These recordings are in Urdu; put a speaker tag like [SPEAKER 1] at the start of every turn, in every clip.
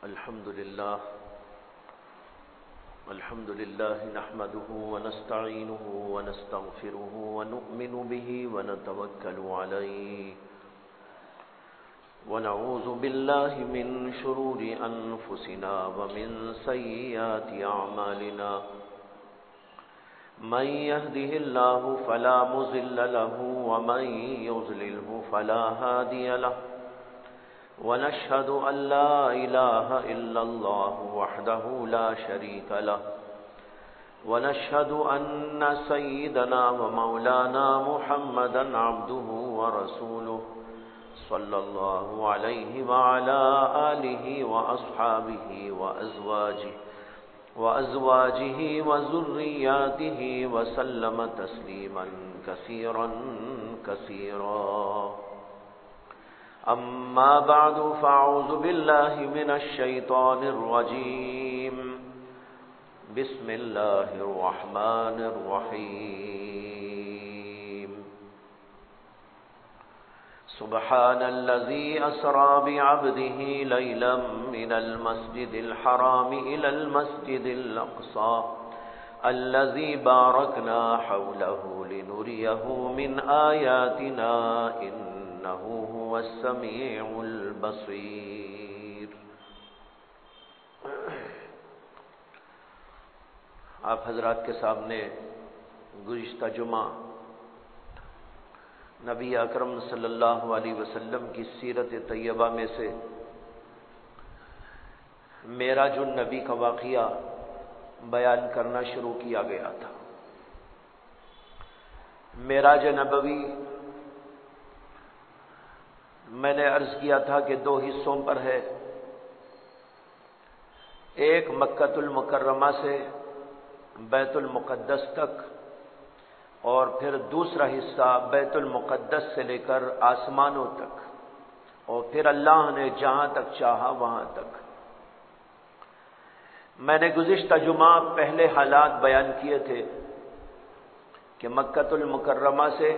[SPEAKER 1] الحمد لله نحمده ونستعينه ونستغفره ونؤمن به ونتوكل عليه ونعوذ بالله من شرور أنفسنا ومن سيئات أعمالنا من يهده الله فلا مضل له ومن يضلله فلا هادي له ونشهد أن لا إله إلا الله وحده لا شريك له ونشهد أن سيدنا ومولانا محمدا عبده ورسوله صلى الله عليه وعلى آله وأصحابه وأزواجه وذرياته وسلم تسليما كثيرا كثيرا. أما بعد فأعوذ بالله من الشيطان الرجيم. بسم الله الرحمن الرحيم. سبحان الذي أسرى بعبده ليلا من المسجد الحرام إلى المسجد الأقصى الذي باركنا حوله لنريه من آياتنا إنه هو السميع البصير. آپ حضرات کے سامنے گزشتہ جمعہ نبی اکرم صلی اللہ علیہ وسلم کی سیرت طیبہ میں سے معراج النبی کا واقعہ بیان کرنا شروع کیا گیا تھا. معراج نبوی میں نے عرض کیا تھا کہ دو حصوں پر ہے. ایک مکۃ المکرمہ سے بیت المقدس تک اور پھر دوسرا حصہ بیت المقدس سے لے کر آسمانوں تک اور پھر اللہ نے جہاں تک چاہا وہاں تک. میں نے گزشتہ جمعہ پہلے حالات بیان کیے تھے کہ مکۃ المکرمہ سے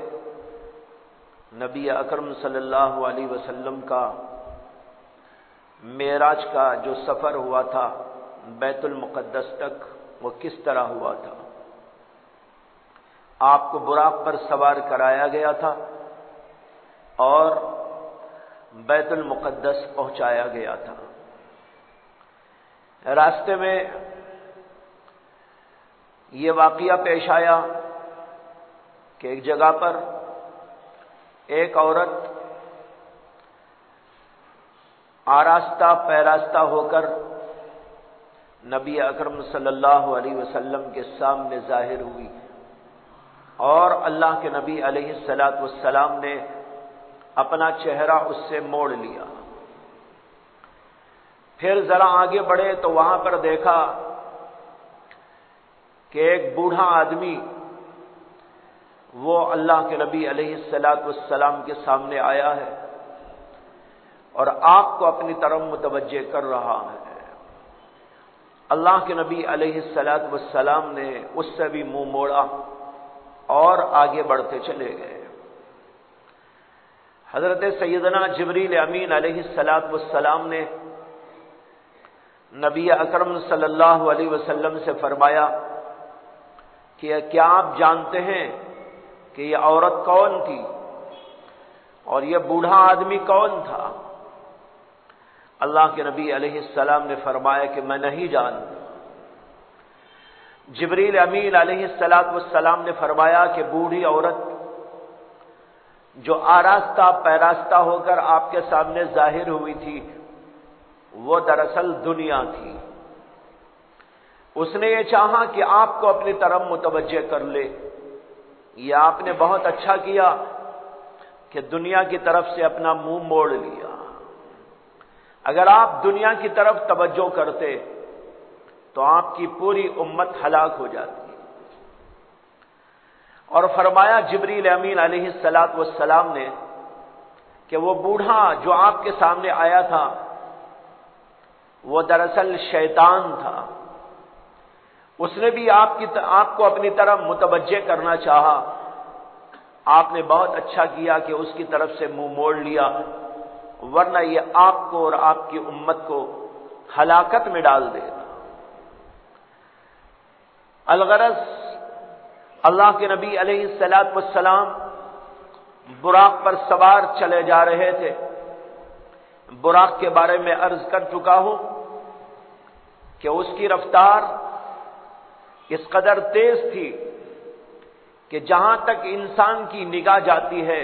[SPEAKER 1] نبی اکرم صلی اللہ علیہ وسلم کا معراج کا جو سفر ہوا تھا بیت المقدس تک وہ کس طرح ہوا تھا. آپ کو براق پر سوار کرایا گیا تھا اور بیت المقدس پہنچایا گیا تھا. راستے میں یہ واقعہ پیش آیا کہ ایک جگہ پر ایک عورت آراستہ پیراستہ ہو کر نبی اکرم صلی اللہ علیہ وسلم کے سامنے ظاہر ہوئی اور اللہ کے نبی علیہ الصلاۃ والسلام نے اپنا چہرہ اس سے موڑ لیا. پھر ذرا آگے بڑھے تو وہاں پر دیکھا کہ ایک بوڑھا آدمی وہ اللہ کے نبی علیہ الصلاۃ والسلام کے سامنے آیا ہے اور آپ کو اپنی طرف متوجہ کر رہا ہے. اللہ کے نبی علیہ الصلاۃ والسلام نے اس سے بھی منہ موڑا اور آگے بڑھتے چلے گئے. حضرت سیدنا جبریل امین علیہ الصلاۃ والسلام نے نبی اکرم صلی اللہ علیہ وسلم سے فرمایا کہ کیا آپ جانتے ہیں کہ یہ عورت کون تھی اور یہ بوڑھا آدمی کون تھا؟ اللہ کے نبی علیہ السلام نے فرمایا کہ میں نہیں جانتا. جبریل امین علیہ الصلاۃ والسلام نے فرمایا کہ بوڑھی عورت جو آراستہ پیراستہ ہو کر آپ کے سامنے ظاہر ہوئی تھی وہ دراصل دنیا تھی. اس نے یہ چاہا کہ آپ کو اپنی طرف متوجہ کر لے. یہ آپ نے بہت اچھا کیا کہ دنیا کی طرف سے اپنا منہ موڑ لیا. اگر آپ دنیا کی طرف توجہ کرتے تو آپ کی پوری امت ہلاک ہو جاتی. اور فرمایا جبریل امین علیہ الصلاۃ والسلام نے کہ وہ بوڑھا جو آپ کے سامنے آیا تھا وہ دراصل شیطان تھا. اس نے بھی آپ کو اپنی طرف متوجہ کرنا چاہا. آپ نے بہت اچھا کیا کہ اس کی طرف سے منہ موڑ لیا ورنہ یہ آپ کو اور آپ کی امت کو ہلاکت میں ڈال دے گا۔ الغرض اللہ کے نبی علیہ الصلوۃ والسلام براق پر سوار چلے جا رہے تھے۔ براق کے بارے میں عرض کر چکا ہوں کہ اس کی رفتار اس قدر تیز تھی کہ جہاں تک انسان کی نگاہ جاتی ہے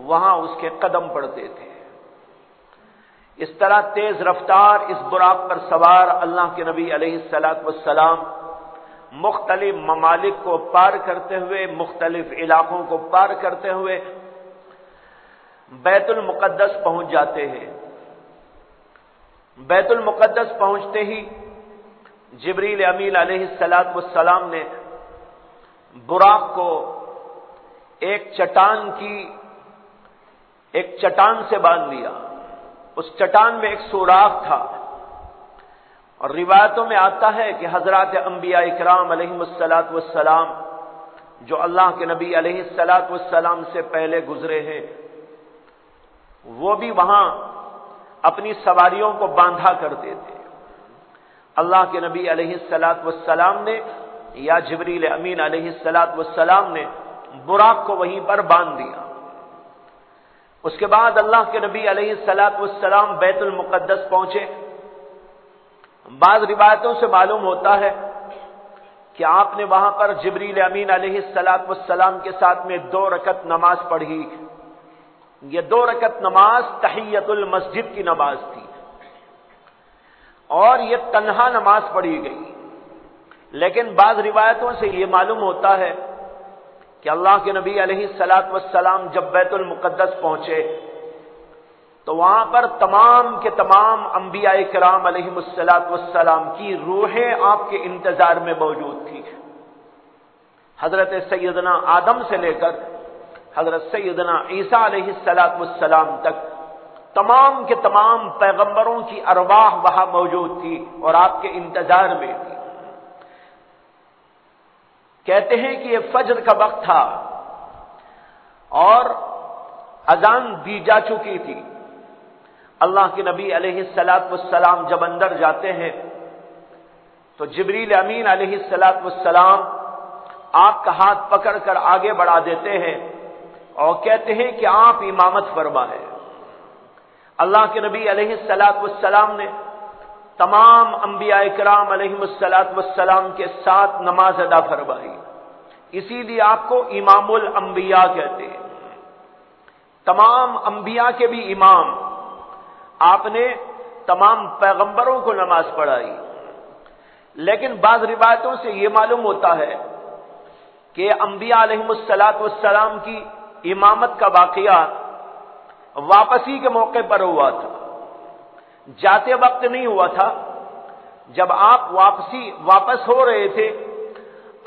[SPEAKER 1] وہاں اس کے قدم پڑتے تھے۔ اس طرح تیز رفتار اس براق پر سوار اللہ کے نبی علیہ الصلوۃ والسلام مختلف ممالک کو پار کرتے ہوئے، مختلف علاقوں کو پار کرتے ہوئے بیت المقدس پہنچ جاتے ہیں۔ بیت المقدس پہنچتے ہی جبریل امین علیہ الصلوۃ والسلام نے براق کو ایک چٹان سے باندھ لیا۔ اس چٹان میں ایک سوراخ تھا، اور روایتوں میں آتا ہے کہ حضرات انبیاء اکرام علیہم الصلوۃ والسلام جو اللہ کے نبی علیہ الصلوۃ والسلام سے پہلے گزرے ہیں وہ بھی وہاں اپنی سواریوں کو باندھا کرتے تھے۔ اللہ کے نبی علیہ الصلوۃ والسلام نے یا جبریل امین علیہ الصلوۃ والسلام نے براق کو وہیں پر باندھ دیا۔ اس کے بعد اللہ کے نبی علیہ الصلوۃ والسلام بیت المقدس پہنچے۔ بعض روایتوں سے معلوم ہوتا ہے کہ آپ نے وہاں پر جبریل امین علیہ الصلوۃ والسلام کے ساتھ میں 2 رکعت نماز پڑھی۔ یہ 2 رکعت نماز تحیۃ المسجد کی نماز تھی، اور یہ تنہا نماز پڑھی گئی۔ لیکن بعض روایتوں سے یہ معلوم ہوتا ہے کہ اللہ کے نبی علیہ الصلوۃ والسلام جب بیت المقدس پہنچے تو وہاں پر تمام کے تمام انبیاء کرام علیہم الصلوۃ والسلام کی روحیں آپ کے انتظار میں موجود تھی۔ حضرت سیدنا آدم سے لے کر حضرت سیدنا عیسیٰ علیہ الصلوۃ والسلام تک تمام کے تمام پیغمبروں کی ارواح وہاں موجود تھی اور آپ کے انتظار میں تھی۔ کہتے ہیں کہ یہ فجر کا وقت تھا اور اذان دی جا چکی تھی۔ اللہ کے نبی علیہ الصلوۃ والسلام جب اندر جاتے ہیں تو جبریل امین علیہ الصلوۃ والسلام آپ کا ہاتھ پکڑ کر آگے بڑھا دیتے ہیں اور کہتے ہیں کہ آپ امامت فرمائیں۔ اللہ کے نبی علیہ الصلوۃ والسلام نے تمام انبیاء کرام علیہم الصلوۃ والسلام کے ساتھ نماز ادا فرمائی، اسی لیے آپ کو امام الانبیاء کہتے ہیں، تمام انبیاء کے بھی امام۔ آپ نے تمام پیغمبروں کو نماز پڑھائی۔ لیکن بعض روایتوں سے یہ معلوم ہوتا ہے کہ انبیاء علیہم الصلوۃ والسلام کی امامت کا واقعہ واپسی کے موقع پر ہوا تھا، جاتے وقت نہیں ہوا تھا۔ جب آپ واپس ہو رہے تھے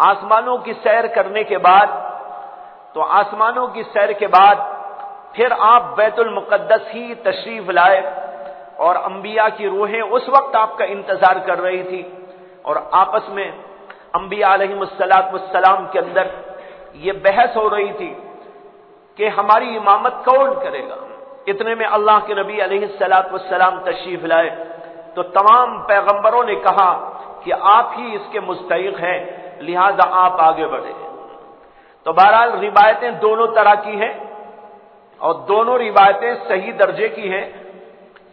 [SPEAKER 1] آسمانوں کی سیر کرنے کے بعد، تو آسمانوں کی سیر کے بعد پھر آپ بیت المقدس ہی تشریف لائے، اور انبیاء کی روحیں اس وقت آپ کا انتظار کر رہی تھی، اور آپس میں انبیاء علیہم الصلوۃ والسلام کے اندر یہ بحث ہو رہی تھی کہ ہماری امامت کون کرے گا۔ اتنے میں اللہ کے نبی علیہ الصلوۃ والسلام تشریف لائے تو تمام پیغمبروں نے کہا کہ آپ ہی اس کے مستحق ہیں، لہذا آپ آگے بڑھے۔ تو بہرحال روایتیں دونوں طرح کی ہیں اور دونوں روایتیں صحیح درجے کی ہیں،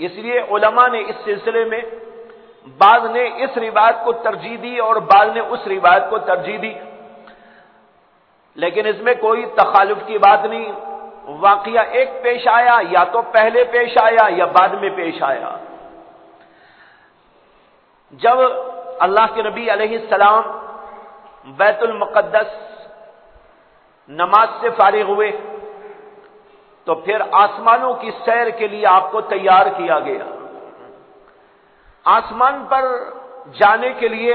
[SPEAKER 1] اس لیے علماء نے اس سلسلے میں بعض نے اس روایت کو ترجیح دی اور بعض نے اس روایت کو ترجیح دی، لیکن اس میں کوئی تخالف کی بات نہیں۔ واقعہ ایک پیش آیا، یا تو پہلے پیش آیا یا بعد میں پیش آیا۔ جب اللہ کے نبی علیہ السلام بیت المقدس نماز سے فارغ ہوئے تو پھر آسمانوں کی سیر کے لیے آپ کو تیار کیا گیا۔ آسمان پر جانے کے لیے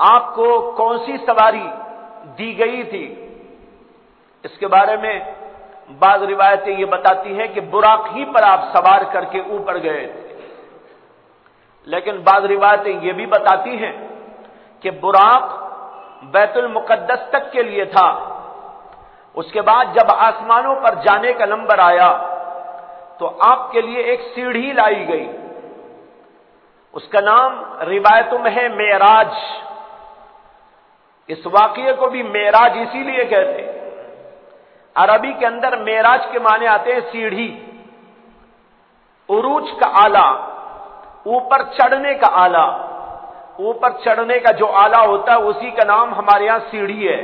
[SPEAKER 1] آپ کو کون سی سواری دی گئی تھی، اس کے بارے میں بعض روایتیں یہ بتاتی ہیں کہ براق ہی پر آپ سوار کر کے اوپر گئے تھے، لیکن بعض روایتیں یہ بھی بتاتی ہیں کہ براق بیت المقدس تک کے لیے تھا۔ اس کے بعد جب آسمانوں پر جانے کا نمبر آیا تو آپ کے لیے ایک سیڑھی لائی گئی، اس کا نام روایتوں میں ہے معراج. اس واقعے کو بھی معراج اسی لیے کہتے ہیں. عربی کے اندر معراج کے معنی آتے ہیں سیڑھی، عروج کا آلہ، اوپر چڑھنے کا آلہ. اوپر چڑھنے کا جو آلہ ہوتا ہے اسی کا نام ہمارے یہاں سیڑھی ہے.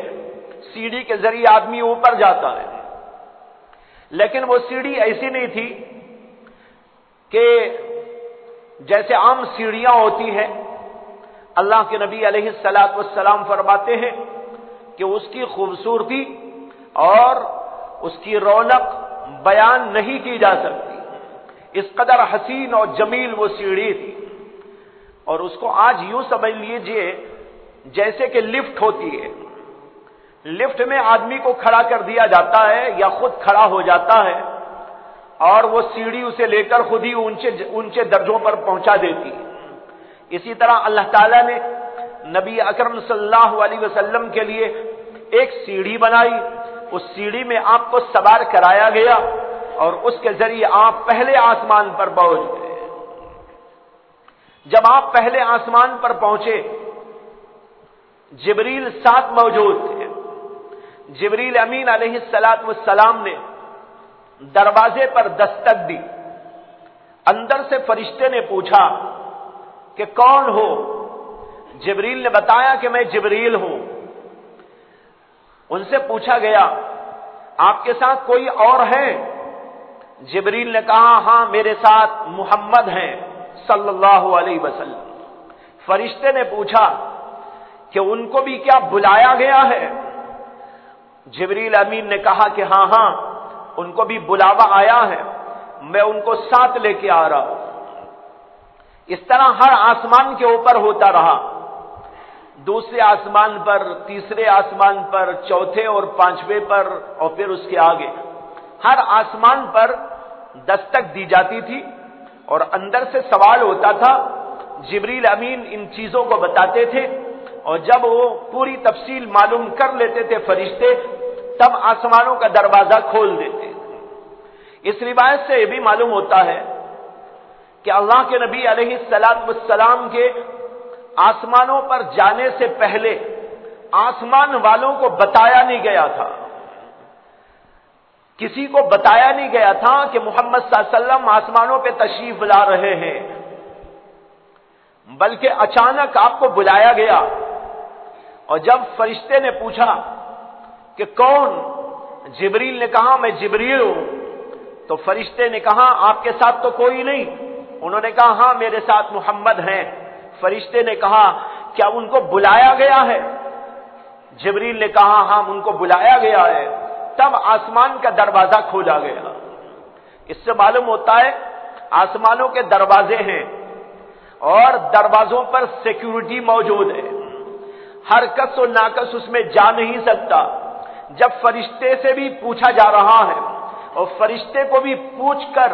[SPEAKER 1] سیڑھی کے ذریعے آدمی اوپر جاتا ہے. لیکن وہ سیڑھی ایسی نہیں تھی کہ جیسے عام سیڑھیاں ہوتی ہیں. اللہ کے نبی علیہ الصلوۃ والسلام فرماتے ہیں کہ اس کی خوبصورتی اور اس کی رونق بیان نہیں کی جا سکتی. اس قدر حسین اور جمیل وہ سیڑھی تھی. اور اس کو آج یوں سمجھ لیجئے جیسے کہ لفٹ ہوتی ہے. لفٹ میں آدمی کو کھڑا کر دیا جاتا ہے یا خود کھڑا ہو جاتا ہے اور وہ سیڑھی اسے لے کر خود ہی اونچے درجوں پر پہنچا دیتی ہے. اسی طرح اللہ تعالیٰ نے نبی اکرم صلی اللہ علیہ وسلم کے لیے ایک سیڑھی بنائی. اس سیڑھی میں آپ کو سوار کرایا گیا اور اس کے ذریعے آپ پہلے آسمان پر پہنچ گئے. جب آپ پہلے آسمان پر پہنچے جبریل ساتھ موجود تھے. جبریل امین علیہ الصلوۃ والسلام نے دروازے پر دستک دی. اندر سے فرشتے نے پوچھا کہ کون ہو؟ جبریل نے بتایا کہ میں جبریل ہوں. ان سے پوچھا گیا آپ کے ساتھ کوئی اور ہے؟ جبریل نے کہا ہاں میرے ساتھ محمد ہیں صلی اللہ علیہ وسلم. فرشتے نے پوچھا کہ ان کو بھی کیا بلایا گیا ہے؟ جبریل امین نے کہا کہ ہاں ہاں ان کو بھی بلاوا آیا ہے، میں ان کو ساتھ لے کے آ رہا ہوں. اس طرح ہر آسمان کے اوپر ہوتا رہا. دوسرے آسمان پر، تیسرے آسمان پر، چوتھے اور پانچویں پر اور پھر اس کے آگے ہر آسمان پر دستک دی جاتی تھی اور اندر سے سوال ہوتا تھا. جبریل امین ان چیزوں کو بتاتے تھے اور جب وہ پوری تفصیل معلوم کر لیتے تھے فرشتے تب آسمانوں کا دروازہ کھول دیتے. اس روایت سے یہ بھی معلوم ہوتا ہے کہ اللہ کے نبی علیہ الصلوۃ والسلام کے آسمانوں پر جانے سے پہلے آسمان والوں کو بتایا نہیں گیا تھا. کسی کو بتایا نہیں گیا تھا کہ محمد صلی اللہ علیہ وسلم آسمانوں پہ تشریف لا رہے ہیں، بلکہ اچانک آپ کو بلایا گیا. اور جب فرشتے نے پوچھا کہ کون؟ جبریل نے کہا میں جبریل ہوں. تو فرشتے نے کہا آپ کے ساتھ تو کوئی نہیں؟ انہوں نے کہا ہاں میرے ساتھ محمد ہیں. فرشتے نے کہا کیا ان کو بلایا گیا ہے؟ جبریل نے کہا ہاں ان کو بلایا گیا ہے. تب آسمان کا دروازہ کھولا گیا. اس سے معلوم ہوتا ہے آسمانوں کے دروازے ہیں اور دروازوں پر سیکیورٹی موجود ہے. ہر کس و ناکس اس میں جا نہیں سکتا. جب فرشتے سے بھی پوچھا جا رہا ہے اور فرشتے کو بھی پوچھ کر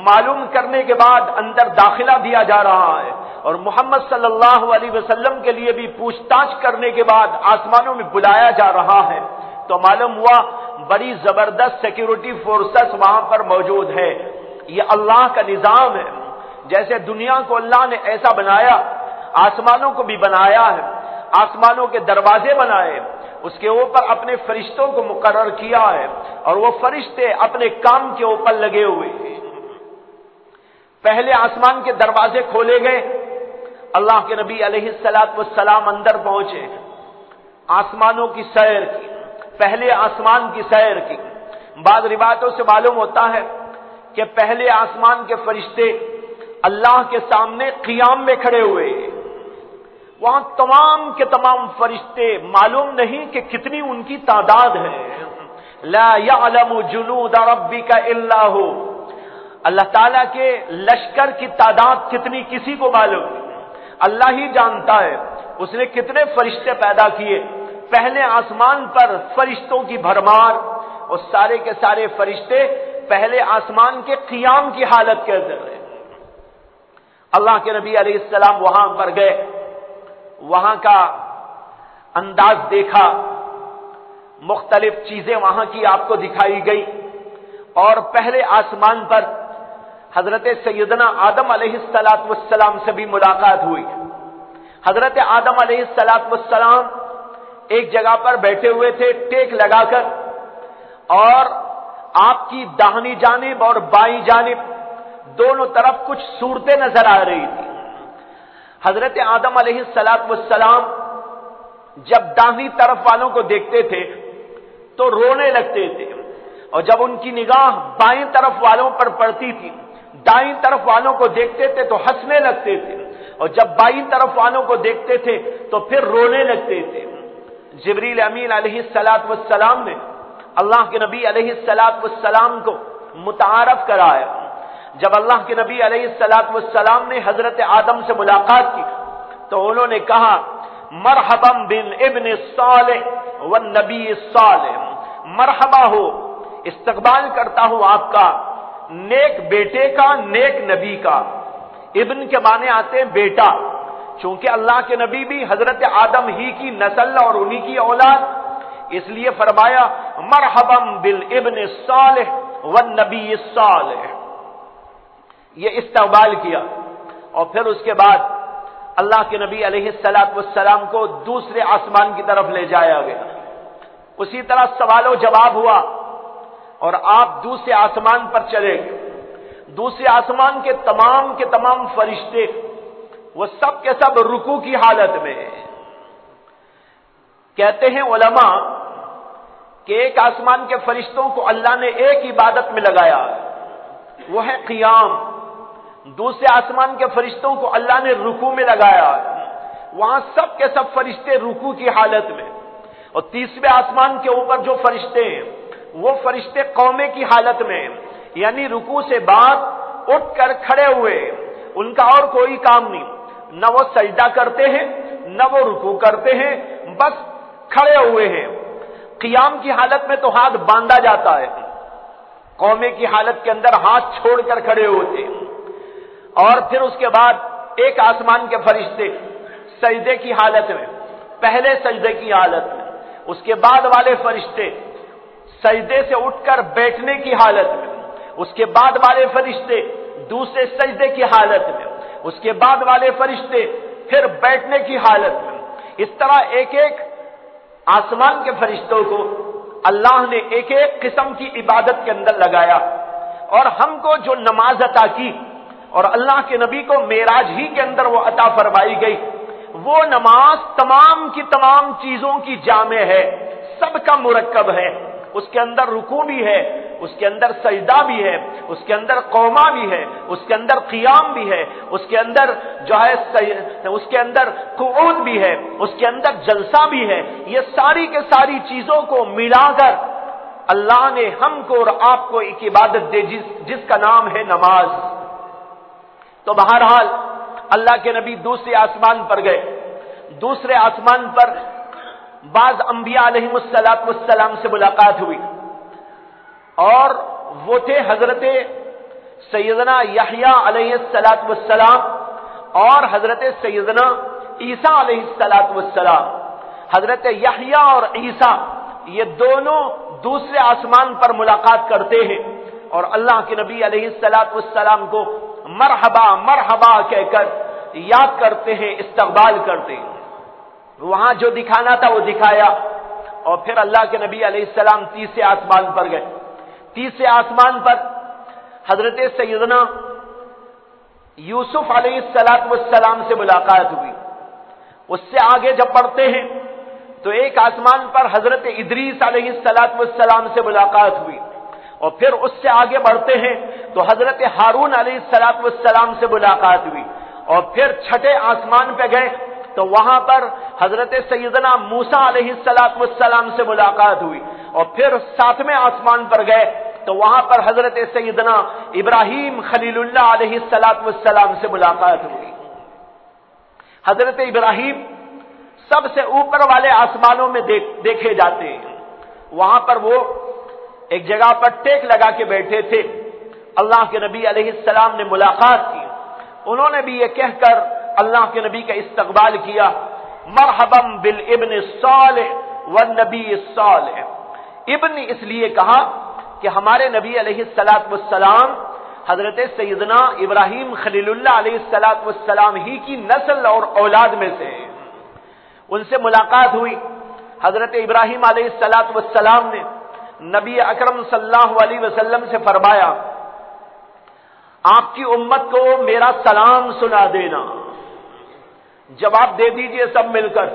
[SPEAKER 1] معلوم کرنے کے بعد اندر داخلہ دیا جا رہا ہے اور محمد صلی اللہ علیہ وسلم کے لیے بھی پوچھ تاچھ کرنے کے بعد آسمانوں میں بلایا جا رہا ہے تو معلوم ہوا بڑی زبردست سیکیورٹی فورسز وہاں پر موجود ہے. یہ اللہ کا نظام ہے. جیسے دنیا کو اللہ نے ایسا بنایا آسمانوں کو بھی بنایا ہے. آسمانوں کے دروازے بنائے، اس کے اوپر اپنے فرشتوں کو مقرر کیا ہے اور وہ فرشتے اپنے کام کے اوپر لگے ہوئے ہیں. پہلے آسمان کے دروازے کھولے گئے. اللہ کے نبی علیہ الصلوۃ والسلام اندر پہنچے. آسمانوں کی سیر کی، پہلے آسمان کی سیر کی. بعض روایتوں سے معلوم ہوتا ہے کہ پہلے آسمان کے فرشتے اللہ کے سامنے قیام میں کھڑے ہوئے. وہاں تمام کے تمام فرشتے معلوم نہیں کہ کتنی ان کی تعداد ہے. لا يعلم جنود ربک الا هو. اللہ تعالیٰ کے لشکر کی تعداد کتنی کسی کو معلوم نہیں، اللہ ہی جانتا ہے. اس نے کتنے فرشتے پیدا کیے. پہلے آسمان پر فرشتوں کی بھرمار اور سارے کے سارے فرشتے پہلے آسمان کے قیام کی حالت کے اندر ہیں. اللہ کے نبی علیہ السلام وہاں پر گئے، وہاں کا انداز دیکھا، مختلف چیزیں وہاں کی آپ کو دکھائی گئی اور پہلے آسمان پر حضرت سیدنا آدم علیہ السلام سے بھی ملاقات ہوئی۔ حضرت آدم علیہ السلام ایک جگہ پر بیٹھے ہوئے تھے ٹیک لگا کر، اور آپ کی داہنی جانب اور بائیں جانب دونوں طرف کچھ صورتیں نظر آ رہی تھی۔ حضرت آدم علیہ السلام جب داہنی طرف والوں کو دیکھتے تھے تو رونے لگتے تھے، اور جب ان کی نگاہ بائیں طرف والوں پر پڑتی تھی، دائیں طرف والوں کو دیکھتے تھے تو ہنسنے لگتے تھے، اور جب بائیں طرف والوں کو دیکھتے تھے تو پھر رونے لگتے تھے۔ جبریل امین علیہ السلام نے اللہ کے نبی علیہ السلام کو متعارف کرایا۔ جب اللہ کے نبی علیہ السلام نے حضرت آدم سے ملاقات کی تو انہوں نے کہا مرحبا بالابن الصالح والنبی الصالح، مرحبا ہو، استقبال کرتا ہوں آپ کا نیک بیٹے کا، نیک نبی کا۔ ابن کے معنی آتے ہیں بیٹا، چونکہ اللہ کے نبی بھی حضرت آدم ہی کی نسل اور انہی کی اولاد، اس لیے فرمایا مرحبا بالابن الصالح والنبی الصالح، یہ استقبال کیا۔ اور پھر اس کے بعد اللہ کے نبی علیہ السلام کو دوسرے آسمان کی طرف لے جایا گیا۔ اسی طرح سوال و جواب ہوا اور آپ دوسرے آسمان پر چلے گئے۔ دوسرے آسمان کے تمام فرشتے وہ سب کے سب رکوع کی حالت میں ہیں۔ کہتے ہیں علماء کہ ایک آسمان کے فرشتوں کو اللہ نے ایک عبادت میں لگایا، وہ ہے قیام۔ دوسرے آسمان کے فرشتوں کو اللہ نے رکوع میں لگایا، وہاں سب کے سب فرشتے رکوع کی حالت میں۔ اور تیسرے آسمان کے اوپر جو فرشتے ہیں وہ فرشتے قومے کی حالت میں، یعنی رکوع سے بعد اٹھ کر کھڑے ہوئے، ان کا اور کوئی کام نہیں، نہ وہ سجدہ کرتے ہیں نہ وہ رکوع کرتے ہیں، بس کھڑے ہوئے ہیں۔ قیام کی حالت میں تو ہاتھ باندھا جاتا ہے، قومے کی حالت کے اندر ہاتھ چھوڑ کر کھڑے ہوتے ہیں۔ اور پھر اس کے بعد ایک آسمان کے فرشتے سجدے کی حالت میں، پہلے سجدے کی حالت میں، اس کے بعد والے فرشتے سجدے سے اٹھ کر بیٹھنے کی حالت میں، اس کے بعد والے فرشتے دوسرے سجدے کی حالت میں، اس کے بعد والے فرشتے پھر بیٹھنے کی حالت میں۔ اس طرح ایک ایک آسمان کے فرشتوں کو اللہ نے ایک ایک قسم کی عبادت کے اندر لگایا، اور ہم کو جو نماز عطا کی اور اللہ کے نبی کو معراج ہی کے اندر وہ عطا فرمائی گئی، وہ نماز تمام کی تمام چیزوں کی جامع ہے، سب کا مرکب ہے۔ اس کے اندر رکوع بھی ہے، اس کے اندر سجدہ بھی ہے، اس کے اندر قوما بھی ہے، اس کے اندر قیام بھی ہے، اس کے اندر جو ہے اس کے اندر قعود بھی ہے، اس کے اندر جلسہ بھی ہے۔ یہ ساری کے ساری چیزوں کو ملا کر اللہ نے ہم کو اور آپ کو ایک عبادت دے جس کا نام ہے نماز۔ تو بہرحال اللہ کے نبی دوسرے آسمان پر گئے۔ دوسرے آسمان پر بعض انبیاء علیہم السلام سے ملاقات ہوئی، اور وہ تھے حضرت سیدنا یحییٰ علیہ السلام اور حضرت سیدنا عیسیٰ علیہ السلام۔ حضرت یحییٰ اور عیسیٰ یہ دونوں دوسرے آسمان پر ملاقات کرتے ہیں، اور اللہ کے نبی علیہ السلام کو مرحبا مرحبا کہہ کر یاد کرتے ہیں، استقبال کرتے ہیں۔ وہاں جو دکھانا تھا وہ دکھایا، اور پھر اللہ کے نبی علیہ السلام تیسرے آسمان پر گئے۔ تیسرے آسمان پر حضرت سیدنا یوسف علیہ السلام سے ملاقات ہوئی۔ اس سے آگے جب بڑھتے ہیں تو ایک آسمان پر حضرت ادریس علیہ السلام سے ملاقات ہوئی، اور پھر اس سے آگے بڑھتے ہیں تو حضرت ہارون علیہ السلام سے ملاقات ہوئی، اور پھر چھٹے آسمان پہ گئے تو وہاں پر حضرت سیدنا موسیٰ علیہ السلام سے ملاقات ہوئی، اور پھر ساتویں آسمان پر گئے تو وہاں پر حضرت سیدنا ابراہیم خلیل اللہ علیہ السلام سے ملاقات ہوئی۔ حضرت ابراہیم سب سے اوپر والے آسمانوں میں دیکھے جاتے ہیں، وہاں پر وہ ایک جگہ پر ٹیک لگا کے بیٹھے تھے۔ اللہ کے نبی علیہ السلام نے ملاقات کی، انہوں نے بھی یہ کہہ کر اللہ کے نبی کا استقبال کیا، مرحبا بالابن الصالح والنبی الصالح۔ ابن اس لیے کہا کہ ہمارے نبی علیہ السلام حضرت سیدنا ابراہیم خلیل اللہ علیہ السلام ہی کی نسل اور اولاد میں سے ان سے ملاقات ہوئی. حضرت ابراہیم علیہ السلام نے نبی اکرم صلی اللہ علیہ وسلم سے فرمایا آپ کی امت کو میرا سلام سنا دینا. جواب دے دیجئے سب مل کر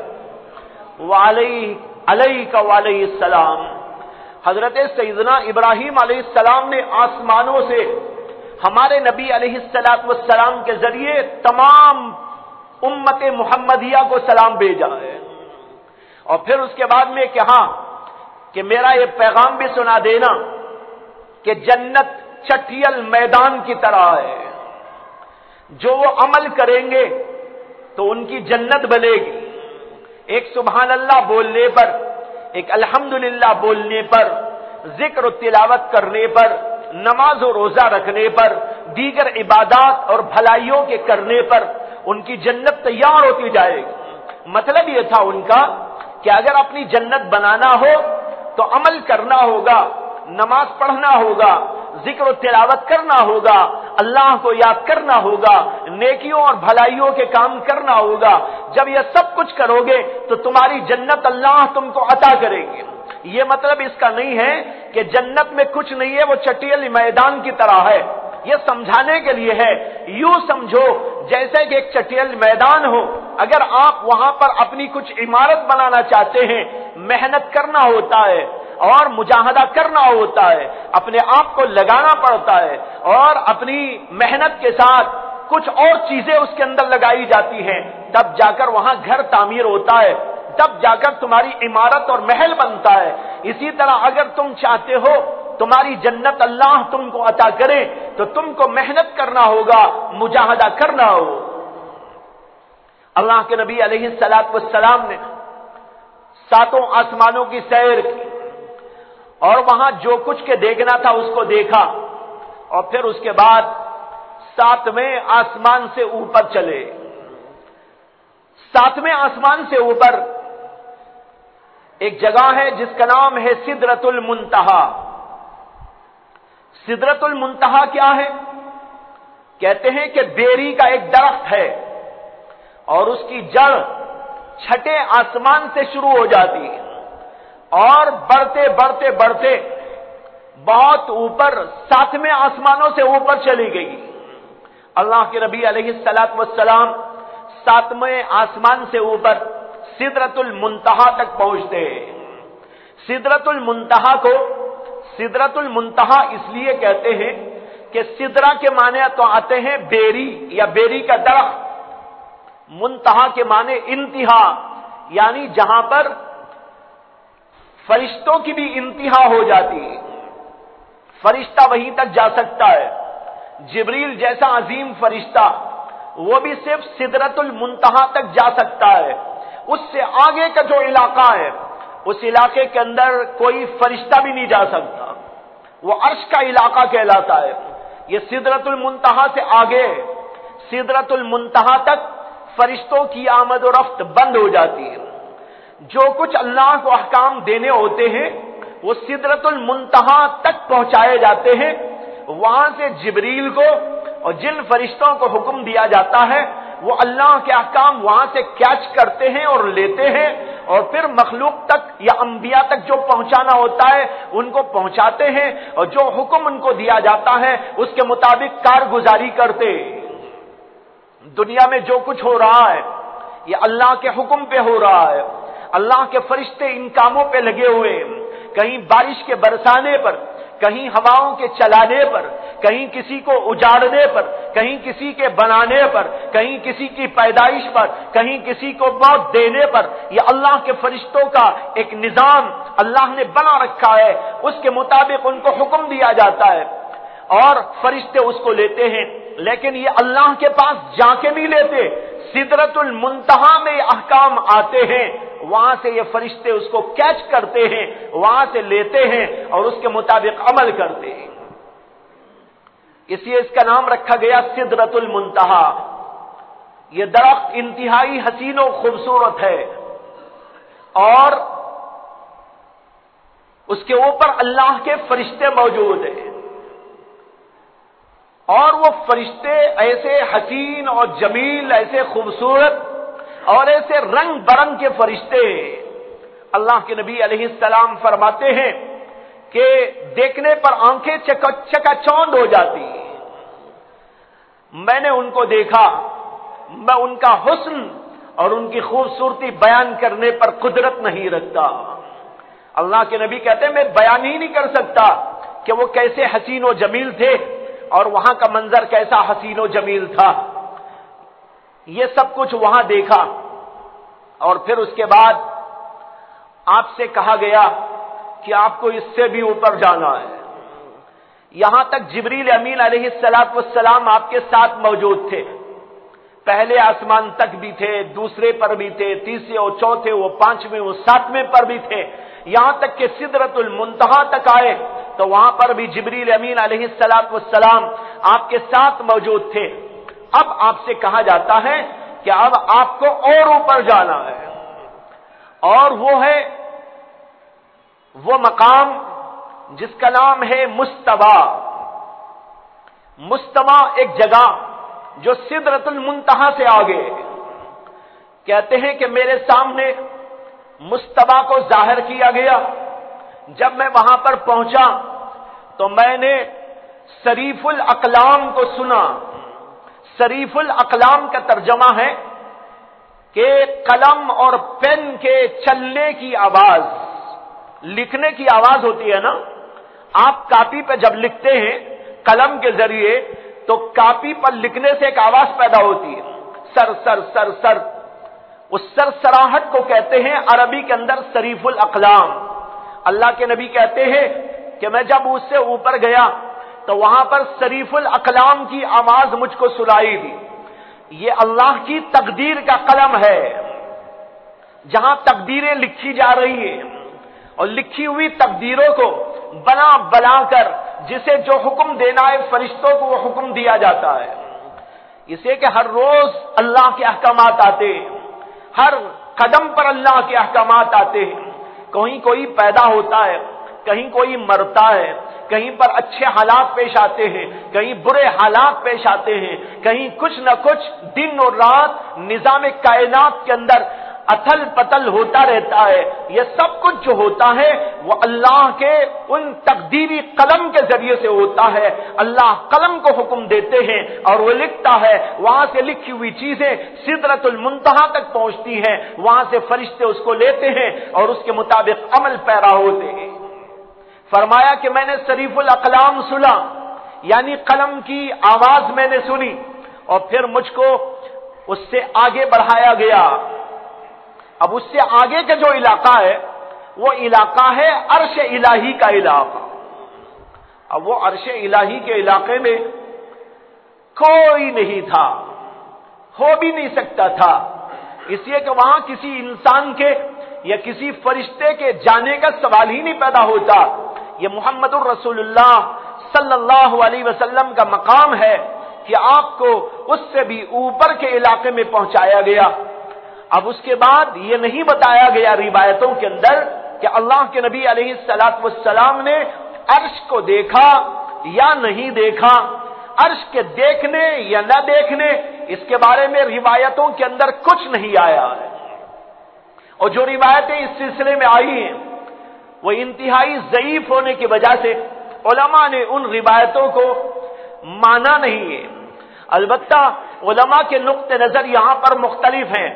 [SPEAKER 1] علیک وعلیہ السلام. حضرت سیدنا ابراہیم علیہ السلام نے آسمانوں سے ہمارے نبی علیہ السلام کے ذریعے تمام امت محمدیہ کو سلام بھیجا ہے. اور پھر اس کے بعد میں کہا کہ میرا یہ پیغام بھی سنا دینا کہ جنت چٹیل میدان کی طرح ہے. جو وہ عمل کریں گے تو ان کی جنت بنے گی. ایک سبحان اللہ بولنے پر، ایک الحمدللہ بولنے پر، ذکر و تلاوت کرنے پر، نماز و روزہ رکھنے پر، دیگر عبادات اور بھلائیوں کے کرنے پر ان کی جنت تیار ہوتی جائے گی. مطلب یہ تھا ان کا کہ اگر اپنی جنت بنانا ہو تو عمل کرنا ہوگا، نماز پڑھنا ہوگا، ذکر و تلاوت کرنا ہوگا، اللہ کو یاد کرنا ہوگا، نیکیوں اور بھلائیوں کے کام کرنا ہوگا. جب یہ سب کچھ کرو گے تو تمہاری جنت اللہ تم کو عطا کریں گے. یہ مطلب اس کا نہیں ہے کہ جنت میں کچھ نہیں ہے، وہ چٹیل میدان کی طرح ہے. یہ سمجھانے کے لیے ہے. یوں سمجھو جیسے کہ ایک چٹیل میدان ہو، اگر آپ وہاں پر اپنی کچھ عمارت بنانا چاہتے ہیں، محنت کرنا ہوتا ہے اور مجاہدہ کرنا ہوتا ہے، اپنے آپ کو لگانا پڑتا ہے اور اپنی محنت کے ساتھ کچھ اور چیزیں اس کے اندر لگائی جاتی ہیں، تب جا کر وہاں گھر تعمیر ہوتا ہے، تب جا کر تمہاری عمارت اور محل بنتا ہے. اسی طرح اگر تم چاہتے ہو تمہاری جنت اللہ تم کو عطا کرے تو تم کو محنت کرنا ہوگا، مجاہدہ کرنا ہو. اللہ کے نبی علیہ السلام نے ساتوں آسمانوں کی سیر کی اور وہاں جو کچھ کے دیکھنا تھا اس کو دیکھا، اور پھر اس کے بعد 7ویں آسمان سے اوپر چلے. 7ویں آسمان سے اوپر ایک جگہ ہے جس کا نام ہے سدرۃ المنتہا. سدرۃ المنتہا کیا ہے؟ کہتے ہیں کہ بیری کا ایک درخت ہے اور اس کی جڑ 6 آسمان سے شروع ہو جاتی ہے اور بڑھتے بڑھتے بڑھتے بہت اوپر 7ویں آسمانوں سے اوپر چلی گئی. اللہ کے نبی علیہ السلام 7ویں آسمان سے اوپر سدرۃ المنتہا تک پہنچتے ہیں. سدرۃ المنتہا کو سدرۃ المنتہا اس لیے کہتے ہیں کہ سدرہ کے معنی تو آتے ہیں بیری یا بیری کا درخت، منتہا کے معنی انتہا، یعنی جہاں پر فرشتوں کی بھی انتہا ہو جاتی ہے، فرشتہ وہیں تک جا سکتا ہے. جبریل جیسا عظیم فرشتہ وہ بھی صرف سدرۃ المنتہا تک جا سکتا ہے. اس سے آگے کا جو علاقہ ہے اس علاقے کے اندر کوئی فرشتہ بھی نہیں جا سکتا، وہ عرش کا علاقہ کہلاتا ہے. یہ سدرۃ المنتہا سے آگے سدرۃ المنتہا تک فرشتوں کی آمد و رفت بند ہو جاتی ہے. جو کچھ اللہ کو احکام دینے ہوتے ہیں وہ سدرۃ المنتہا تک پہنچائے جاتے ہیں. وہاں سے جبریل کو اور جن فرشتوں کو حکم دیا جاتا ہے وہ اللہ کے احکام وہاں سے کیچ کرتے ہیں اور لیتے ہیں اور پھر مخلوق تک یا انبیاء تک جو پہنچانا ہوتا ہے ان کو پہنچاتے ہیں اور جو حکم ان کو دیا جاتا ہے اس کے مطابق کارگزاری کرتے. دنیا میں جو کچھ ہو رہا ہے یہ اللہ کے حکم پہ ہو رہا ہے. اللہ کے فرشتے ان کاموں پہ لگے ہوئے ہیں، کہیں بارش کے برسانے پر، کہیں ہواؤں کے چلانے پر، کہیں کسی کو اجاڑنے پر، کہیں کسی کے بنانے پر، کہیں کسی کی پیدائش پر، کہیں کسی کو موت دینے پر. یہ اللہ کے فرشتوں کا ایک نظام اللہ نے بنا رکھا ہے، اس کے مطابق ان کو حکم دیا جاتا ہے اور فرشتے اس کو لیتے ہیں. لیکن یہ اللہ کے پاس جا کے نہیں لیتے، سدرۃ المنتہا میں یہ احکام آتے ہیں، وہاں سے یہ فرشتے اس کو کیچ کرتے ہیں، وہاں سے لیتے ہیں اور اس کے مطابق عمل کرتے ہیں. اس لیے اس کا نام رکھا گیا سدرۃ المنتہا. یہ درخت انتہائی حسین و خوبصورت ہے اور اس کے اوپر اللہ کے فرشتے موجود ہیں. اور وہ فرشتے ایسے حسین اور جمیل، ایسے خوبصورت اور ایسے رنگ برنگ کے فرشتے، اللہ کے نبی علیہ السلام فرماتے ہیں کہ دیکھنے پر آنکھیں چکا چوند ہو جاتی. میں نے ان کو دیکھا، میں ان کا حسن اور ان کی خوبصورتی بیان کرنے پر قدرت نہیں رکھتا. اللہ کے نبی کہتے ہیں میں بیان ہی نہیں کر سکتا کہ وہ کیسے حسین و جمیل تھے اور وہاں کا منظر کیسا حسین و جمیل تھا. یہ سب کچھ وہاں دیکھا اور پھر اس کے بعد آپ سے کہا گیا کہ آپ کو اس سے بھی اوپر جانا ہے. یہاں تک جبریل امین علیہ السلام آپ کے ساتھ موجود تھے. پہلے آسمان تک بھی تھے، دوسرے پر بھی تھے، تیسرے اور چوتھے، وہ پانچویں وہ ساتویں پر بھی تھے، یہاں تک کہ سدرۃ المنتہا تک آئے تو وہاں پر بھی جبریل امین علیہ السلام آپ کے ساتھ موجود تھے. اب آپ سے کہا جاتا ہے کہ اب آپ کو اور اوپر جانا ہے، اور وہ ہے وہ مقام جس کا نام ہے مستوی. مستوی ایک جگہ جو سدرۃ المنتہا سے آگے. کہتے ہیں کہ میرے سامنے مستوی کو ظاہر کیا گیا. جب میں وہاں پر پہنچا تو میں نے صریف الاقلام کو سنا. صریف الاقلام کا ترجمہ ہے کہ قلم اور پین کے چلنے کی آواز. لکھنے کی آواز ہوتی ہے نا، آپ کاپی پہ جب لکھتے ہیں قلم کے ذریعے تو کاپی پر لکھنے سے ایک آواز پیدا ہوتی ہے، سر سر سر سر. اس سرسراہٹ کو کہتے ہیں عربی کے اندر صریف الاقلام. اللہ کے نبی کہتے ہیں کہ میں جب اس سے اوپر گیا تو وہاں پر صریف الاقلام کی آواز مجھ کو سنائی دی. یہ اللہ کی تقدیر کا قلم ہے، جہاں تقدیریں لکھی جا رہی ہیں، اور لکھی ہوئی تقدیروں کو بنا کر جسے جو حکم دینا ہے فرشتوں کو وہ حکم دیا جاتا ہے. اسے کہ ہر روز اللہ کے احکامات آتے ہیں، ہر قدم پر اللہ کے احکامات آتے ہیں. کہیں کوئی پیدا ہوتا ہے، کہیں کوئی مرتا ہے، کہیں پر اچھے حالات پیش آتے ہیں، کہیں برے حالات پیش آتے ہیں، کہیں کچھ نہ کچھ دن اور رات نظام کائنات کے اندر اتھل پتل ہوتا رہتا ہے. یہ سب کچھ جو ہوتا ہے وہ اللہ کے ان تقدیری قلم کے ذریعے سے ہوتا ہے. اللہ قلم کو حکم دیتے ہیں اور وہ لکھتا ہے. وہاں سے لکھی ہوئی چیزیں سدرۃ المنتہا تک پہنچتی ہیں، وہاں سے فرشتے اس کو لیتے ہیں اور اس کے مطابق عمل پیرا ہوتے ہیں. فرمایا کہ میں نے صریف الاقلام سنا، یعنی قلم کی آواز میں نے سنی، اور پھر مجھ کو اس سے آگے بڑھایا گیا. اب اس سے آگے کا جو علاقہ ہے وہ علاقہ ہے عرش الہی کا علاقہ. اب وہ عرش الہی کے علاقے میں کوئی نہیں تھا، ہو بھی نہیں سکتا تھا، اس لیے کہ وہاں کسی انسان کے یا کسی فرشتے کے جانے کا سوال ہی نہیں پیدا ہوتا. یہ محمد الرسول اللہ صلی اللہ علیہ وسلم کا مقام ہے کہ آپ کو اس سے بھی اوپر کے علاقے میں پہنچایا گیا. اب اس کے بعد یہ نہیں بتایا گیا روایتوں کے اندر کہ اللہ کے نبی علیہ السلام نے عرش کو دیکھا یا نہیں دیکھا. عرش کے دیکھنے یا نہ دیکھنے اس کے بارے میں روایتوں کے اندر کچھ نہیں آیا ہے، اور جو روایتیں اس سلسلے میں آئی ہیں وہ انتہائی ضعیف ہونے کی وجہ سے علماء نے ان روایتوں کو مانا نہیں ہے. البتہ علماء کے نقطۂ نظر یہاں پر مختلف ہیں.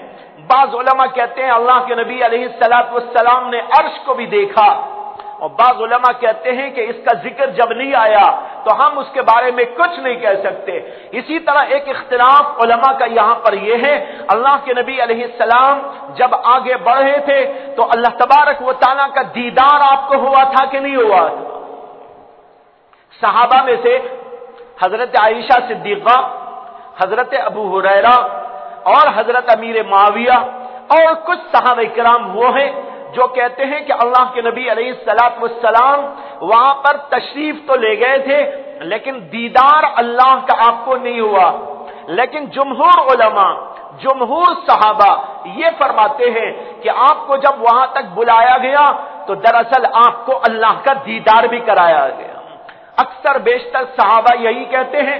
[SPEAKER 1] بعض علماء کہتے ہیں اللہ کے نبی علیہ السلام نے عرش کو بھی دیکھا، اور بعض علماء کہتے ہیں کہ اس کا ذکر جب نہیں آیا تو ہم اس کے بارے میں کچھ نہیں کہہ سکتے. اسی طرح ایک اختلاف علماء کا یہاں پر یہ ہے، اللہ کے نبی علیہ السلام جب آگے بڑھے تھے تو اللہ تبارک و تعالیٰ کا دیدار آپ کو ہوا تھا کہ نہیں ہوا تھا. صحابہ میں سے حضرت عائشہ صدیقہ، حضرت ابو ہریرہ اور حضرت امیر معاویہ اور کچھ صحابہ کرام وہ ہیں جو کہتے ہیں کہ اللہ کے نبی علیہ السلام وہاں پر تشریف تو لے گئے تھے لیکن دیدار اللہ کا آپ کو نہیں ہوا. لیکن جمہور علماء، جمہور صحابہ یہ فرماتے ہیں کہ آپ کو جب وہاں تک بلایا گیا تو دراصل آپ کو اللہ کا دیدار بھی کرایا گیا. اکثر بیشتر صحابہ یہی کہتے ہیں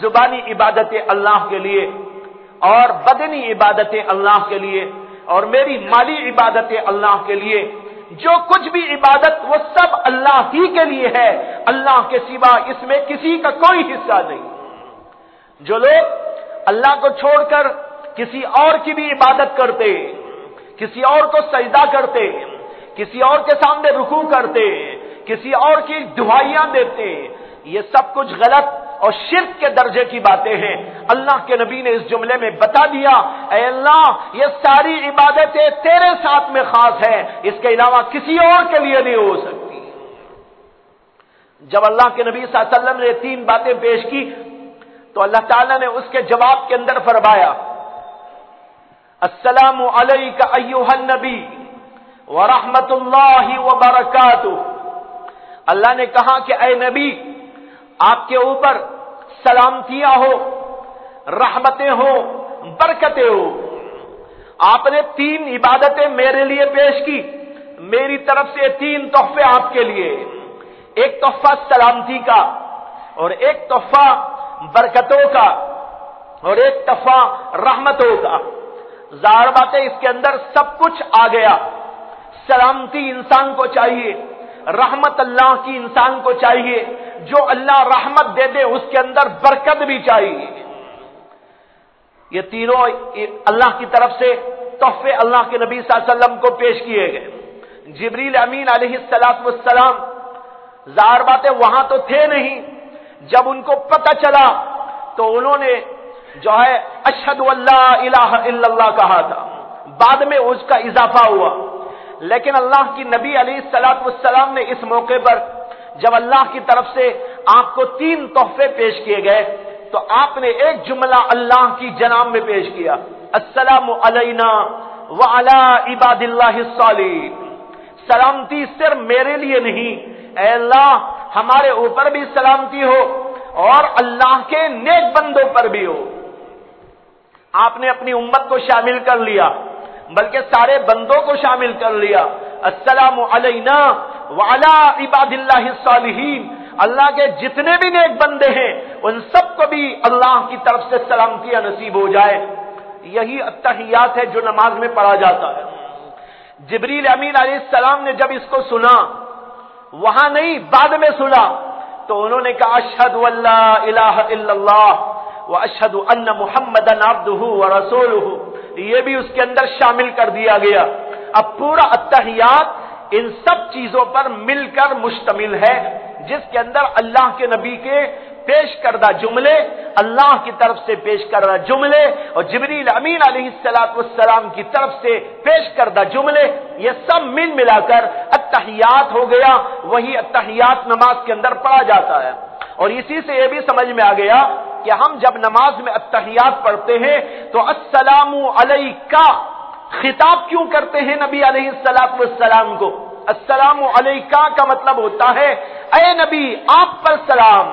[SPEAKER 1] زبانی عبادتیں اللہ کے لیے اور بدنی عبادتیں اللہ کے لیے اور میری مالی عبادتیں اللہ کے لیے. جو کچھ بھی عبادت وہ سب اللہ ہی کے لیے ہے, اللہ کے سوا اس میں کسی کا کوئی حصہ نہیں. جو لوگ اللہ کو چھوڑ کر کسی اور کی بھی عبادت کرتے, کسی اور کو سجدہ کرتے, کسی اور کے سامنے رکوع کرتے, کسی اور کی دعائیاں دیتے, یہ سب کچھ غلط اور شرک کے درجے کی باتیں ہیں. اللہ کے نبی نے اس جملے میں بتا دیا, اے اللہ یہ ساری عبادتیں تیرے ساتھ میں خاص ہیں, اس کے علاوہ کسی اور کے لیے نہیں ہو سکتی. جب اللہ کے نبی صلی اللہ علیہ وسلم نے 3 باتیں پیش کی تو اللہ تعالیٰ نے اس کے جواب کے اندر فرمایا, السلام علیک ایھا النبی ورحمۃ اللہ وبرکاتہ. اللہ نے کہا کہ اے نبی آپ کے اوپر سلامتیاں ہو, رحمتیں ہو, برکتیں ہو. آپ نے 3 عبادتیں میرے لیے پیش کی, میری طرف سے 3 تحفے آپ کے لیے, ایک تحفہ سلامتی کا اور ایک تحفہ برکتوں کا اور ایک تحفہ رحمتوں کا. ظاہر بات ہے اس کے اندر سب کچھ آ گیا. سلامتی انسان کو چاہیے, رحمت اللہ کی انسان کو چاہیے, جو اللہ رحمت دے دے اس کے اندر برکت بھی چاہیے. یہ تینوں اللہ کی طرف سے تحفے اللہ کے نبی صلی اللہ علیہ وسلم کو پیش کیے گئے. جبریل امین علیہ السلام ظاہر بات ہے وہاں تو تھے نہیں, جب ان کو پتہ چلا تو انہوں نے جو ہے اشہد ان لا الہ الا اللہ کہا تھا, بعد میں اس کا اضافہ ہوا. لیکن اللہ کی نبی علیہ السلام نے اس موقع پر جب اللہ کی طرف سے آپ کو 3 تحفے پیش کیے گئے تو آپ نے ایک جملہ اللہ کی جناب میں پیش کیا, السلام علینا وعلی عباد اللہ الصالحین. سلامتی صرف میرے لیے نہیں, اے اللہ ہمارے اوپر بھی سلامتی ہو اور اللہ کے نیک بندوں پر بھی ہو. آپ نے اپنی امت کو شامل کر لیا, بلکہ سارے بندوں کو شامل کر لیا. السلام علینا وعلی عباد اللہ الصالحین. اللہ کے جتنے بھی نیک بندے ہیں ان سب کو بھی اللہ کی طرف سے سلامتیاں نصیب ہو جائے. یہی التحیات ہے جو نماز میں پڑھا جاتا ہے. جبریل امین علیہ السلام نے جب اس کو سنا, وہاں نہیں بعد میں سنا, تو انہوں نے کہا اشہد ان لا الہ الا اللہ واشہد ان محمدن عبدہ ورسولہ. یہ بھی اس کے اندر شامل کر دیا گیا. اب پورا التحیات ان سب چیزوں پر مل کر مشتمل ہے جس کے اندر اللہ کے نبی کے پیش کردہ جملے, اللہ کی طرف سے پیش کردہ جملے اور جبریل امین علیہ السلام کی طرف سے پیش کردہ جملے, یہ سب مل ملا کر التحیات ہو گیا. وہی التحیات نماز کے اندر پڑھا جاتا ہے. اور اسی سے یہ بھی سمجھ میں آ گیا کہ ہم جب نماز میں التحیات پڑھتے ہیں تو السلام علیکہ خطاب کیوں کرتے ہیں نبی علیہ السلام کو؟ السلام علیکہ کا مطلب ہوتا ہے اے نبی آپ پر سلام.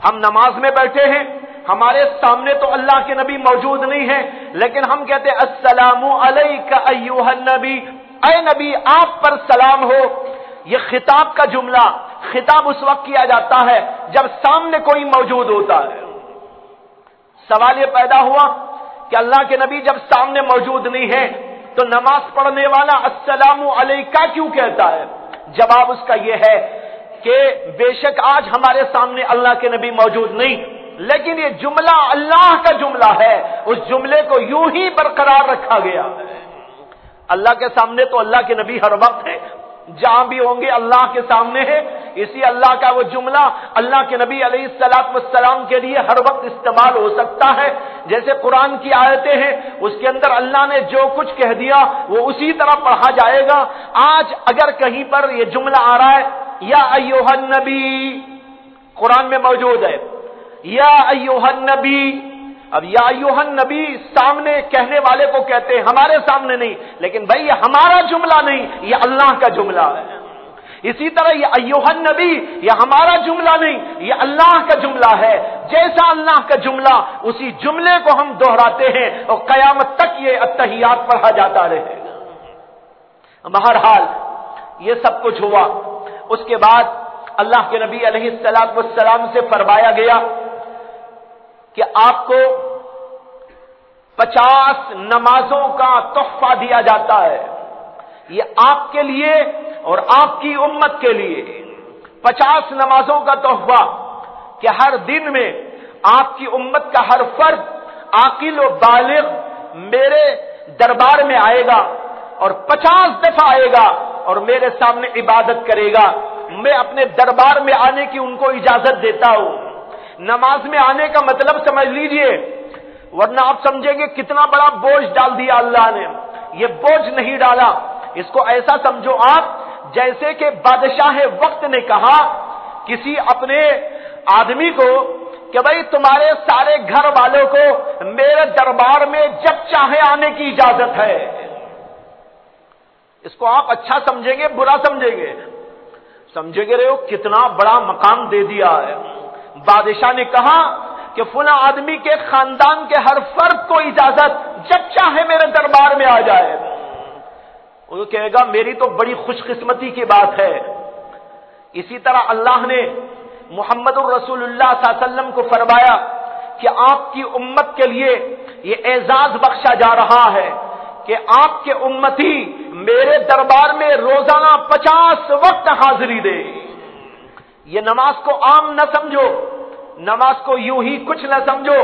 [SPEAKER 1] ہم نماز میں بیٹھے ہیں, ہمارے سامنے تو اللہ کے نبی موجود نہیں ہے, لیکن ہم کہتے ہیں السلام علیکہ ایھا النبی, اے نبی آپ پر سلام ہو. یہ خطاب کا جملہ خطاب اس وقت کیا جاتا ہے جب سامنے کوئی موجود ہوتا ہے. سوال یہ پیدا ہوا کہ اللہ کے نبی جب سامنے موجود نہیں ہے تو نماز پڑھنے والا السلام علیکہ کیوں کہتا ہے؟ جواب اس کا یہ ہے کہ بے شک آج ہمارے سامنے اللہ کے نبی موجود نہیں, لیکن یہ جملہ اللہ کا جملہ ہے, اس جملے کو یوں ہی برقرار رکھا گیا. اللہ کے سامنے تو اللہ کے نبی ہر وقت ہے, جہاں بھی ہوں گے اللہ کے سامنے ہے. اسی اللہ کا وہ جملہ اللہ کے نبی علیہ السلام کے لیے ہر وقت استعمال ہو سکتا ہے. جیسے قرآن کی آیتیں ہیں اس کے اندر اللہ نے جو کچھ کہہ دیا وہ اسی طرح پڑھا جائے گا. آج اگر کہیں پر یہ جملہ آ رہا ہے یا ایھا النبی, قرآن میں موجود ہے یا ایھا النبی. اب یا ایھا النبی سامنے کہنے والے کو کہتے ہیں, ہمارے سامنے نہیں, لیکن بھائی یہ ہمارا جملہ نہیں, یہ اللہ کا جملہ ہے. اسی طرح یہ ایھا النبی یہ ہمارا جملہ نہیں, یہ اللہ کا جملہ ہے. جیسا اللہ کا جملہ اسی جملے کو ہم دہراتے ہیں اور قیامت تک یہ التحیات پڑھا جاتا رہے گا. بہرحال یہ سب کچھ ہوا. اس کے بعد اللہ کے نبی علیہ السلام سے فرمایا گیا کہ آپ کو 50 نمازوں کا تحفہ دیا جاتا ہے. یہ آپ کے لیے اور آپ کی امت کے لیے 50 نمازوں کا تحفہ کہ ہر دن میں آپ کی امت کا ہر فرد عاقل و بالغ میرے دربار میں آئے گا اور 50 دفعہ آئے گا اور میرے سامنے عبادت کرے گا. میں اپنے دربار میں آنے کی ان کو اجازت دیتا ہوں. نماز میں آنے کا مطلب سمجھ لیجئے، ورنہ آپ سمجھیں گے کتنا بڑا بوجھ ڈال دیا اللہ نے. یہ بوجھ نہیں ڈالا. اس کو ایسا سمجھو آپ جیسے کہ بادشاہ وقت نے کہا کسی اپنے آدمی کو کہ بھائی تمہارے سارے گھر والوں کو میرے دربار میں جب چاہے آنے کی اجازت ہے. اس کو آپ اچھا سمجھیں گے برا سمجھیں گے؟ سمجھے گے رہے ہو کتنا بڑا مقام دے دیا ہے. بادشاہ نے کہا کہ فلاں آدمی کے خاندان کے ہر فرد کو اجازت جب چاہے میرے دربار میں آ جائے. وہ کہے گا میری تو بڑی خوش قسمتی کی بات ہے. اسی طرح اللہ نے محمد الرسول اللہ صلی اللہ علیہ وسلم کو فرمایا کہ آپ کی امت کے لیے یہ اعزاز بخشا جا رہا ہے کہ آپ کے امتی میرے دربار میں روزانہ 50 وقت حاضری دے. یہ نماز کو عام نہ سمجھو، نماز کو یوں ہی کچھ نہ سمجھو.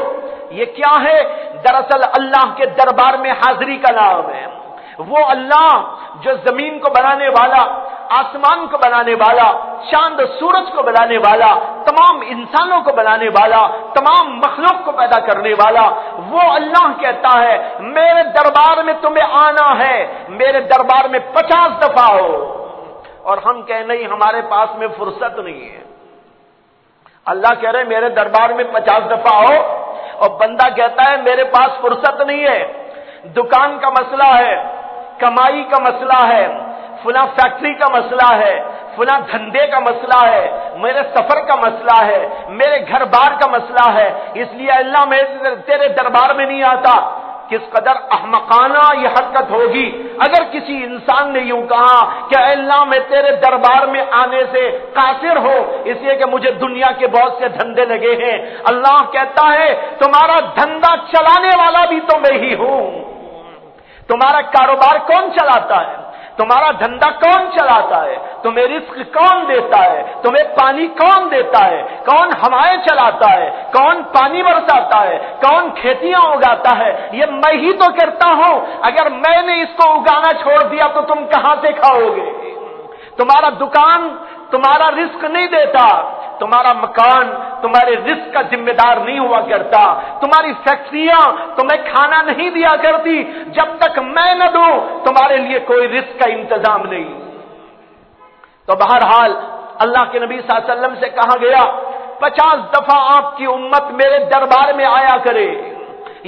[SPEAKER 1] یہ کیا ہے؟ دراصل اللہ کے دربار میں حاضری کا نام ہے. وہ اللہ جو زمین کو بنانے والا، آسمان کو بنانے والا، چاند سورج کو بنانے والا، تمام انسانوں کو بنانے والا، تمام مخلوق کو پیدا کرنے والا، وہ اللہ کہتا ہے میرے دربار میں تمہیں آنا ہے، میرے دربار میں 50 دفعہ ہو. اور ہم کہہ نہیں ہمارے پاس میں فرصت نہیں ہے. اللہ کہہ رہے میرے دربار میں 50 دفعہ ہو اور بندہ کہتا ہے میرے پاس فرصت نہیں ہے. دکان کا مسئلہ ہے، کمائی کا مسئلہ ہے، فلاں فیکٹری کا مسئلہ ہے، فلاں دھندے کا مسئلہ ہے، میرے سفر کا مسئلہ ہے، میرے گھر بار کا مسئلہ ہے، اس لیے اللہ میں تیرے دربار میں نہیں آتا. کس قدر احمقانہ یہ حرکت ہوگی اگر کسی انسان نے یوں کہا کہ اے اللہ میں تیرے دربار میں آنے سے قاصر ہو اس لیے کہ مجھے دنیا کے بہت سے دھندے لگے ہیں. اللہ کہتا ہے تمہارا دھندا چلانے والا بھی تو میں ہی ہوں. تمہارا کاروبار کون چلاتا ہے؟ تمہارا دھندا کون چلاتا ہے؟ تمہیں رزق کون دیتا ہے؟ تمہیں پانی کون دیتا ہے؟ کون ہوائیں چلاتا ہے؟ کون پانی برساتا ہے؟ کون کھیتیاں اگاتا ہے؟ یہ میں ہی تو کرتا ہوں. اگر میں نے اس کو اگانا چھوڑ دیا تو تم کہاں سے کھاؤ گے؟ تمہارا دکان تمہارا رزق نہیں دیتا، تمہارا مکان تمہارے رزق کا ذمہ دار نہیں ہوا کرتا، تمہاری فیکٹریاں تمہیں کھانا نہیں دیا کرتی. جب تک میں نہ دوں تمہارے لیے کوئی رزق کا انتظام نہیں. تو بہرحال اللہ کے نبی صلی اللہ علیہ وسلم سے کہا گیا 50 دفعہ آپ کی امت میرے دربار میں آیا کرے.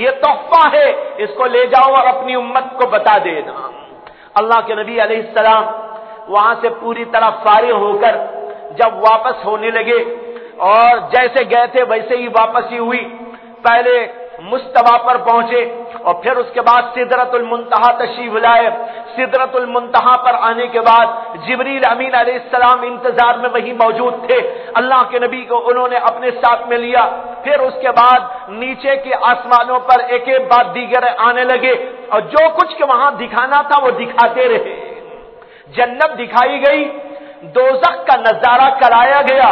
[SPEAKER 1] یہ تحفہ ہے، اس کو لے جاؤ اور اپنی امت کو بتا دینا. اللہ کے نبی علیہ السلام وہاں سے پوری طرح فارغ ہو کر جب واپس ہونے لگے اور جیسے گئے تھے ویسے ہی واپسی ہوئی. پہلے مستوی پر پہنچے اور پھر اس کے بعد سدرۃ المنتہا تشریف لائے. سدرۃ المنتہا پر آنے کے بعد جبریل امین علیہ السلام انتظار میں وہی موجود تھے. اللہ کے نبی کو انہوں نے اپنے ساتھ میں لیا. پھر اس کے بعد نیچے کے آسمانوں پر ایک ایک بعد دیگر آنے لگے اور جو کچھ کے وہاں دکھانا تھا وہ دکھاتے رہے. جنت دکھائی گئی، دوزخ کا نظارہ کرایا گیا.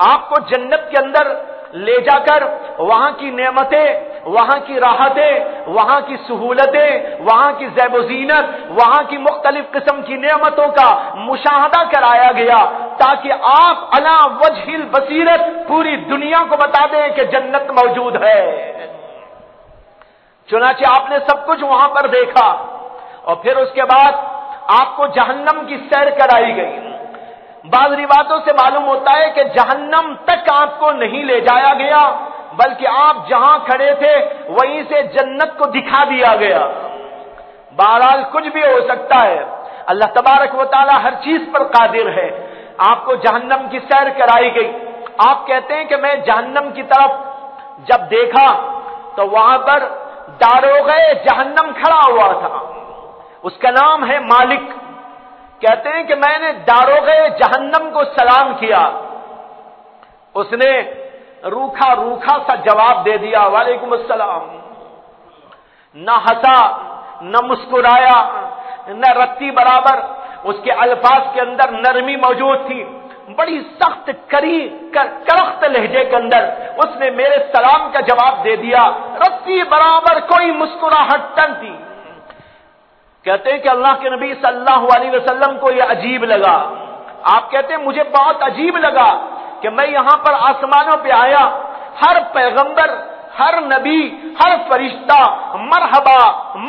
[SPEAKER 1] آپ کو جنت کے اندر لے جا کر وہاں کی نعمتیں، وہاں کی راحتیں، وہاں کی سہولتیں، وہاں کی زیب و زینت، وہاں کی مختلف قسم کی نعمتوں کا مشاہدہ کرایا گیا تاکہ آپ علی وجہ البصیرت پوری دنیا کو بتا دیں کہ جنت موجود ہے. چنانچہ آپ نے سب کچھ وہاں پر دیکھا اور پھر اس کے بعد آپ کو جہنم کی سیر کرائی گئی. بعض روایتوں سے معلوم ہوتا ہے کہ جہنم تک آپ کو نہیں لے جایا گیا بلکہ آپ جہاں کھڑے تھے وہیں سے جنت کو دکھا دیا گیا. بہرحال کچھ بھی ہو سکتا ہے، اللہ تبارک و تعالی ہر چیز پر قادر ہے. آپ کو جہنم کی سیر کرائی گئی. آپ کہتے ہیں کہ میں جہنم کی طرف جب دیکھا تو وہاں پر داروغہ جہنم کھڑا ہوا تھا. اس کا نام ہے مالک. کہتے ہیں کہ میں نے داروغہ جہنم کو سلام کیا. اس نے روکھا روکھا سا جواب دے دیا، وعلیکم السلام۔ نہ ہنسا، نہ مسکرایا، نہ رتی برابر اس کے الفاظ کے اندر نرمی موجود تھی، بڑی سخت کرخت لہجے کے اندر اس نے میرے سلام کا جواب دے دیا، رتی برابر کوئی مسکراہٹ نہ تھی۔ کہتے ہیں کہ اللہ کے نبی صلی اللہ علیہ وسلم کو یہ عجیب لگا۔ آپ کہتے ہیں مجھے بہت عجیب لگا کہ میں یہاں پر آسمانوں پہ آیا، ہر پیغمبر، ہر نبی، ہر فرشتہ مرحبا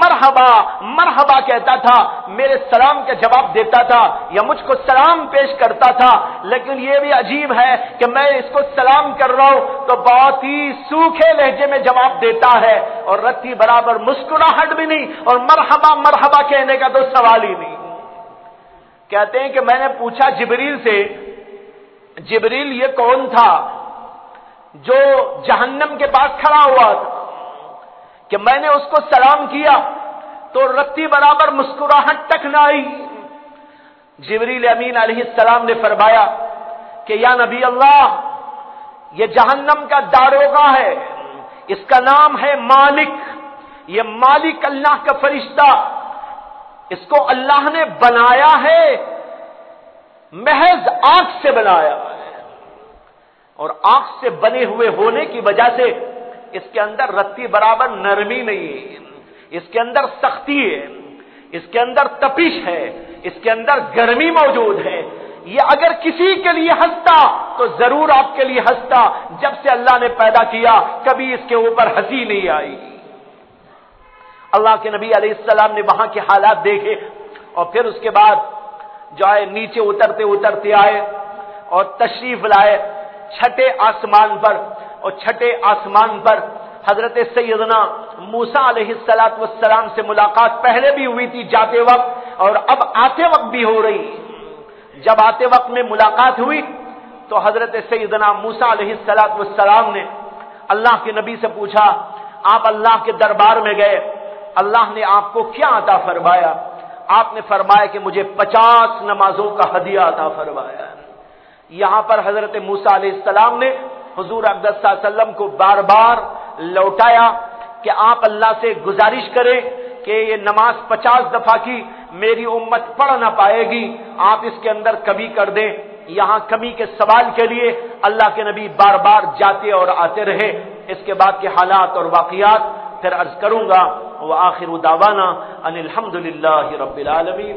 [SPEAKER 1] مرحبا مرحبا کہتا تھا، میرے سلام کا جواب دیتا تھا یا مجھ کو سلام پیش کرتا تھا، لیکن یہ بھی عجیب ہے کہ میں اس کو سلام کر رہا ہوں تو بہت ہی سوکھے لہجے میں جواب دیتا ہے، اور رتی برابر مسکراہٹ بھی نہیں، اور مرحبا مرحبا کہنے کا تو سوال ہی نہیں۔ کہتے ہیں کہ میں نے پوچھا جبریل سے، جبریل یہ کون تھا جو جہنم کے پاس کھڑا ہوا تھا کہ میں نے اس کو سلام کیا تو رتی برابر مسکراہٹ تک نہ آئی؟ جبریل امین علیہ السلام نے فرمایا کہ یا نبی اللہ، یہ جہنم کا داروغہ ہے، اس کا نام ہے مالک، یہ مالک اللہ کا فرشتہ، اس کو اللہ نے بنایا ہے، محض آگ سے بنایا ہے، اور آگ سے بنے ہوئے ہونے کی وجہ سے اس کے اندر رتی برابر نرمی نہیں ہے، اس کے اندر سختی ہے، اس کے اندر تپش ہے، اس کے اندر گرمی موجود ہے۔ یہ اگر کسی کے لیے ہنستا تو ضرور آپ کے لیے ہنستا، جب سے اللہ نے پیدا کیا کبھی اس کے اوپر ہنسی نہیں آئی۔ اللہ کے نبی علیہ السلام نے وہاں کے حالات دیکھے، اور پھر اس کے بعد جو ہے نیچے اترتے اترتے آئے اور تشریف لائے چھٹے آسمان پر، اور چھٹے آسمان پر حضرت سیدنا موسیٰ علیہ السلام سے ملاقات پہلے بھی ہوئی تھی جاتے وقت، اور اب آتے وقت بھی ہو رہی۔ جب آتے وقت میں ملاقات ہوئی تو حضرت سیدنا موسیٰ علیہ السلام نے اللہ کے نبی سے پوچھا، آپ اللہ کے دربار میں گئے، اللہ نے آپ کو کیا عطا فرمایا؟ آپ نے فرمایا کہ مجھے 50 نمازوں کا ہدیہ عطا فرمایا۔ یہاں پر حضرت موسیٰ علیہ السلام نے حضور اقدس صلی اللہ علیہ وسلم کو بار بار لوٹایا کہ آپ اللہ سے گزارش کریں کہ یہ نماز 50 دفعہ کی میری امت پڑھ نہ پائے گی، آپ اس کے اندر کمی کر دیں۔ یہاں کمی کے سوال کے لیے اللہ کے نبی بار بار جاتے اور آتے رہے۔ اس کے بعد کے حالات اور واقعات پھر عرض کروں گا۔ وآخر دعوانا ان الحمد للہ رب العالمین۔